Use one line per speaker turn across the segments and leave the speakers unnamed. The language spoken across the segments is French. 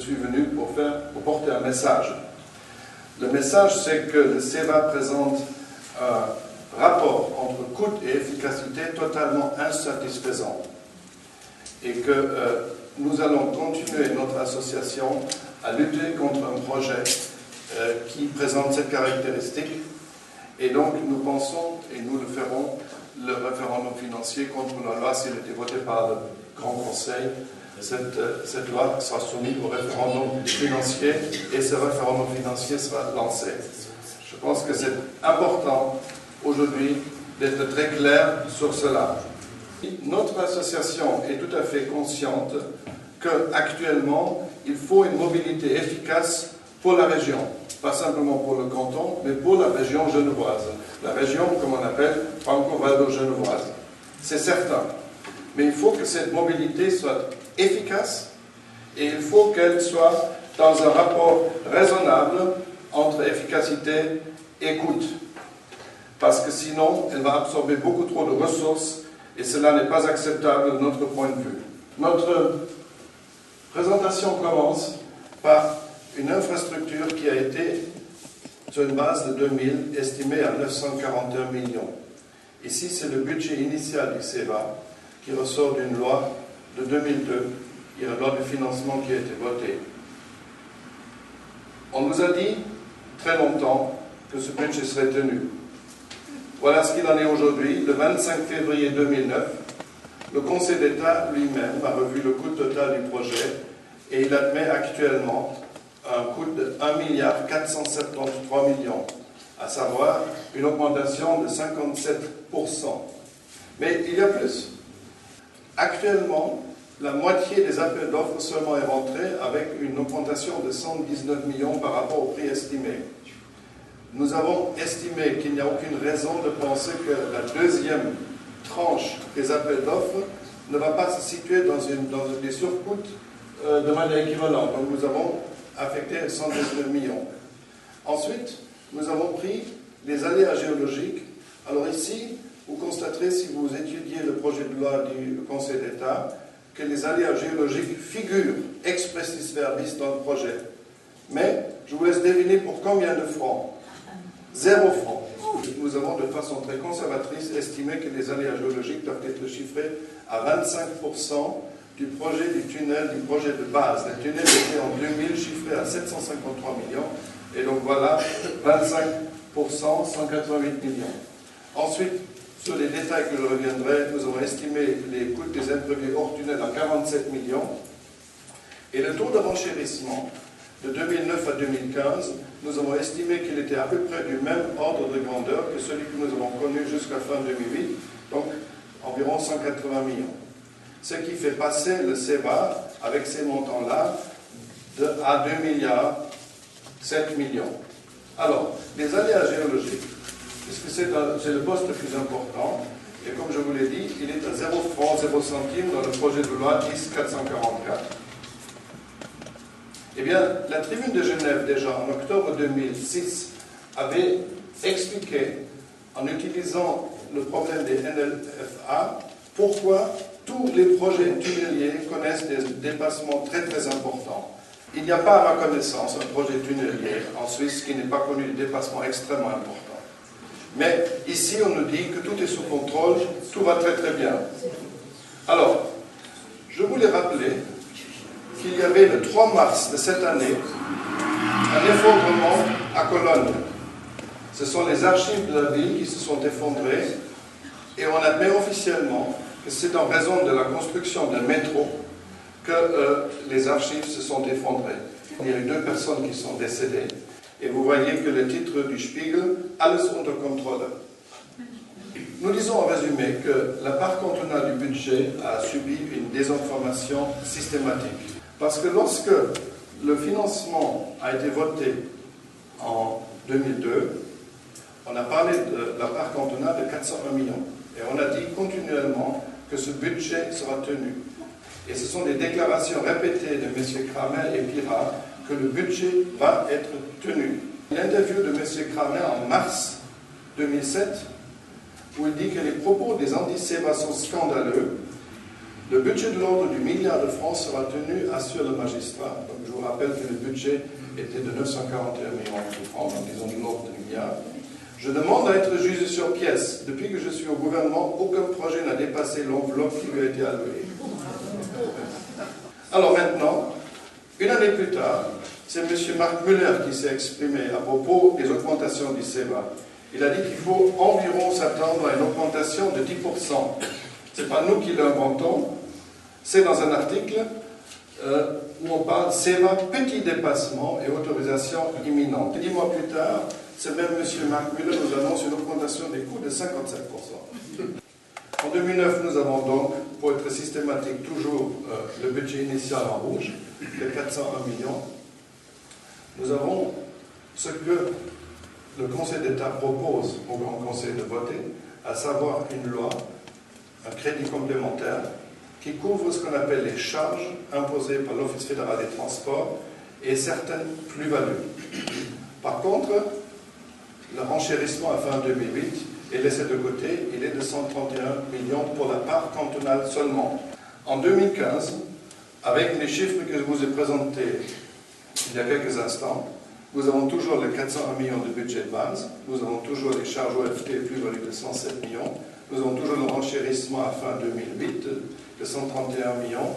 suis venu pour porter un message. Le message, c'est que le CEVA présente un rapport entre coût et efficacité totalement insatisfaisant et que nous allons continuer notre association à lutter contre un projet qui présente cette caractéristique. Et donc, nous pensons, et nous le ferons, le référendum financier contre la loi, s'il était voté par le Grand Conseil, cette loi sera soumise au référendum financier et ce référendum financier sera lancé. Je pense que c'est important aujourd'hui d'être très clair sur cela. Notre association est tout à fait consciente qu'actuellement, il faut une mobilité efficace pour la région. Pas simplement pour le canton, mais pour la région genevoise. La région, comme on appelle, franco-valdo-genevoise. C'est certain. Mais il faut que cette mobilité soit efficace et il faut qu'elle soit dans un rapport raisonnable entre efficacité et coût. Parce que sinon, elle va absorber beaucoup trop de ressources et cela n'est pas acceptable de notre point de vue. Notre présentation commence par une infrastructure qui a été, sur une base de 2000, estimée à 941 millions. Ici, c'est le budget initial du CEVA qui ressort d'une loi de 2002. Il y a une loi de financement qui a été votée. On nous a dit très longtemps que ce budget serait tenu. Voilà ce qu'il en est aujourd'hui. Le 25 février 2009, le Conseil d'État lui-même a revu le coût total du projet et il admet actuellement un coût de 1 473 millions, à savoir une augmentation de 57%. Mais il y a plus. Actuellement, la moitié des appels d'offres seulement est rentrée avec une augmentation de 119 millions par rapport au prix estimé. Nous avons estimé qu'il n'y a aucune raison de penser que la deuxième tranche des appels d'offres ne va pas se situer dans des surcoûts de manière équivalente. Donc nous avons affecté 119 millions. Ensuite, nous avons pris les aléas géologiques. Alors ici, vous constaterez, si vous étudiez le projet de loi du Conseil d'État, que les aléas géologiques figurent expressis verbis dans le projet. Mais je vous laisse deviner pour combien de francs. 0 francs. Nous avons de façon très conservatrice estimé que les aléas géologiques doivent être chiffrés à 25% du projet du tunnel, du projet de base. Le tunnel était en 2000 chiffré à 753 millions. Et donc voilà, 25%, 188 millions. Ensuite, sur les détails que je reviendrai, nous avons estimé les coûts des imprévus hors tunnel à 47 millions. Et le taux de renchérissement de 2009 à 2015, nous avons estimé qu'il était à peu près du même ordre de grandeur que celui que nous avons connu jusqu'à fin 2008, donc environ 180 millions. Ce qui fait passer le CEVA, avec ces montants-là, à 2 milliards 7 millions. Alors, les aléas géologiques, puisque c'est le poste le plus important, et comme je vous l'ai dit, il est à 0 francs, 0 centimes dans le projet de loi 10.444. Eh bien, la Tribune de Genève, déjà en octobre 2006, avait expliqué, en utilisant le problème des NLFA, pourquoi tous les projets tunneliers connaissent des dépassements très très importants. Il n'y a pas, à ma connaissance, un projet tunnelier en Suisse qui n'ait pas connu des dépassements extrêmement importants. Mais ici, on nous dit que tout est sous contrôle, tout va très très bien. Alors, je voulais rappeler qu'il y avait le 3 mars de cette année un effondrement à Cologne. Ce sont les archives de la ville qui se sont effondrées et on admet officiellement que c'est en raison de la construction d'un métro que les archives se sont effondrées. Il y a eu 2 personnes qui sont décédées et vous voyez que le titre du Spiegel, alles unter Kontrolle. Nous disons en résumé que la part cantonale du budget a subi une désinformation systématique. Parce que lorsque le financement a été voté en 2002, on a parlé de la part cantonale de 401 millions. Et on a dit continuellement que ce budget sera tenu. Et ce sont des déclarations répétées de M. Kramer et Pira que le budget va être tenu. L'interview de M. Kramer en mars 2007, où il dit que les propos des anti-CEVA sont scandaleux, Le budget de l'ordre du milliard de francs sera tenu sur le magistrat. Donc, je vous rappelle que le budget était de 941 millions de francs, donc disons de l'ordre de milliard. Je demande à être jugé sur pièce. Depuis que je suis au gouvernement, aucun projet n'a dépassé l'enveloppe qui lui a été allouée. Alors maintenant, une année plus tard, c'est M. Marc Müller qui s'est exprimé à propos des augmentations du SEVA. Il a dit qu'il faut environ s'attendre à une augmentation de 10%. Ce n'est pas nous qui l'inventons, c'est dans un article où on parle SEVA, petit dépassement et autorisation imminente. 10 mois plus tard, c'est même M. Marc Müller nous annonce une augmentation des coûts de 55%. En 2009, nous avons donc, pour être systématique, toujours le budget initial en rouge, de 401 millions. Nous avons ce que le Conseil d'État propose au Grand Conseil de voter, à savoir une loi, un crédit complémentaire, qui couvre ce qu'on appelle les charges imposées par l'Office fédéral des transports et certaines plus-values. Par contre, le renchérissement à fin 2008 est laissé de côté, il est de 131 millions pour la part cantonale seulement. En 2015, avec les chiffres que je vous ai présentés il y a quelques instants, nous avons toujours les 401 millions de budget de base, nous avons toujours les charges OFT plus-value de 107 millions, nous avons toujours le renchérissement à fin 2008 de 131 millions,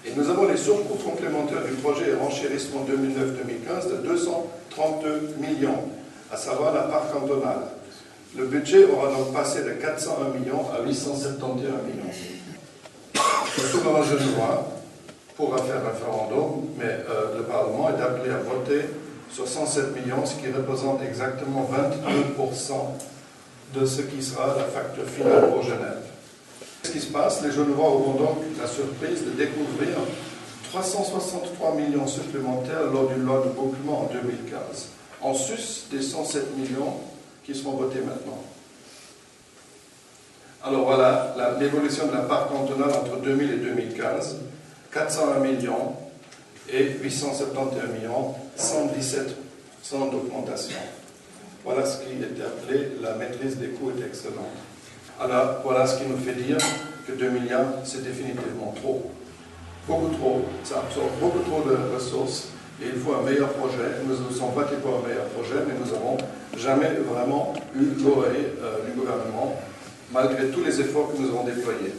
et nous avons les surcoûts complémentaires du projet et renchérissement 2009-2015 de 232 millions, à savoir la part cantonale. Le budget aura donc passé de 401 millions à 871 millions. Le souverain genevois pourra faire référendum, mais le Parlement est appelé à voter sur 107 millions, ce qui représente exactement 22% de ce qui sera la facture finale pour Genève. Ce qui se passe, les Genevois auront donc la surprise de découvrir 363 millions supplémentaires lors d'une loi de bouclement en 2015, en sus des 107 millions qui seront votés maintenant. Alors voilà l'évolution de la part cantonale entre 2000 et 2015, 401 millions et 871 millions, 117% d'augmentation. Voilà ce qui est appelé la maîtrise des coûts est excellente. Alors voilà ce qui nous fait dire que 2 milliards, c'est définitivement trop. Beaucoup trop, ça absorbe beaucoup trop de ressources. Et il faut un meilleur projet. Nous ne sommes pas pour un meilleur projet, mais nous n'avons jamais vraiment eu l'oreille du gouvernement, malgré tous les efforts que nous avons déployés.